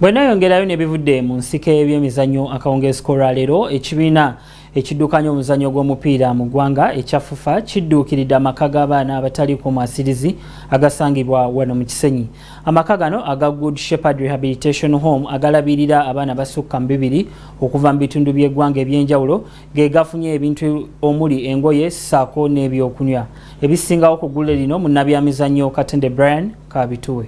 Bwenayongerayo nebivudde mu nsiko y'ebyemizannyo akawungeezi k'olwaleero ekibiina ekiddukanya omuzannyo gw'omupiira mu ggwanga ekya FUFA kidduukiridde amaka g'abaana abataliiko mwasirizi agasangibwa wano mu Kisenyi. Amaka gano aga Good Shepherd Rehabilitation Home agalabirira abaana basukka mu 200 okuva mu bitundu by'eggwanga eby'enjawulo ge gafunye ebintu omuli engoye ssaako n'ebyokunywa. Ebisingawo ku ggule lino munnabyamizannyo Katende Brian Kabituwe.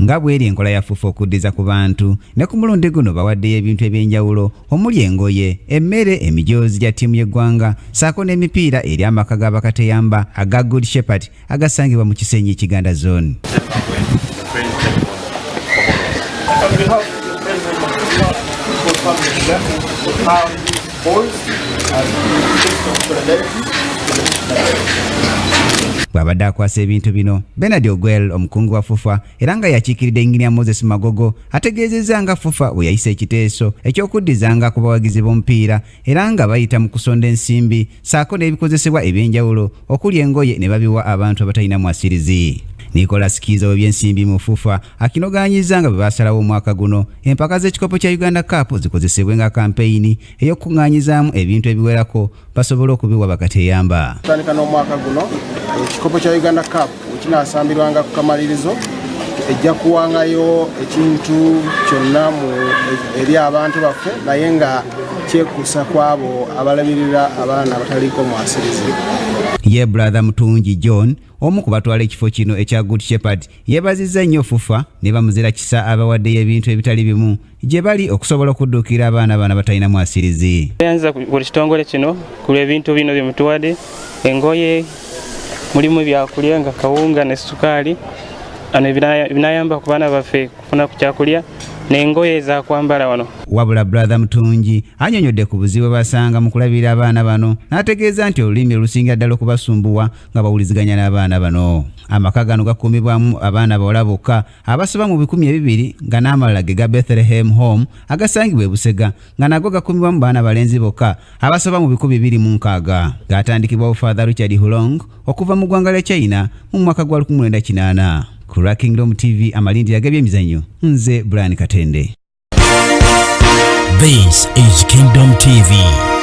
Nga bweri enkola ya FUFA okuddiza ku bantu ne ku mulundi guno bawaddeyo ebintu ebyenjawulo omuli engoye, emmere, emijoozi gya ttiimu y'eggwanga ssaako n'emipiira eri amaka g'abakateyamba aga Good Shepherd agasangibwa mu Kisenyi Kiganda Zone. Bwabadde akwasa ebintu bino Bernard Ogwell omukungu wa FUFA era nga yakiikiridde Engineer Moses Magogo ategeezezza nga FUFA bwe yayisa ekiteeso ekyokuddizanga ku bawagizi b'omupiira era nga bayita mu kusonda ensimbi ssaako n'ebikozesebwa ebyenjawulo okuli engoye ne babiwa abantu abatalina mwasirizi. Nicolas Kiza w'ebyensimbi mu FUFA akinogaanyiza nga bwe baasalawo omwaka guno empaka z'ekikopo kya Uganda Cup zikozesebwe nga kampeyini ey'okukuŋŋaanyizaamu ebintu ebiwerako basobole okubiwa bakateyamba. Tutandika n'omwaka guno ekikopo kya Uganda Cup ekinaasambirwanga ku kamalirizo ejja kuwangayo ekintu kyonna eri abantu baffe naye nga kyekuusa kwabo abalabirira abaana abataliiko mwasirizi. Ye brother Mutungi John omu ku batwala ekifo kino ekya Good Shepherd yeebazizza nnyo FUFA ne bamuzira kisa abawaddeyo ebintu ebitali bimu gye bali okusobola okudduukira abaana bana batalina mwasirizi. Yanza ku kitongole kino ku ebintu bino bye mutuwadde engoye mulimu ebyakulya nga kawunga ne sukaali ano binayamba ku baana baffe kufuna ku kyakulya n'engoye za kwambala wano. Wabula brother Mutungi anyonyodde ku buzibu basanga mu kulabira abaana bano n'ategeeza nti olulimi olusinga ddala okubasumbuwa nga bawuliziganya n'abaana bano. Amaka gano gakuumibwamu abaana bawala bokka abasoba mu 200 nga n'amalala ge ga Bethlehem Home agasangibwa e Busega nga nago gakuumibwamu baana balenzi bokka abasoba mu 206 gatandikibwa Father Richard Hulong okuva mu ggwanga lya China mu mwaka gwa 1980. Kura Kingdom TV amalindi ag'ebyemizannyo nze Brian Katende. This is Kingdom TV.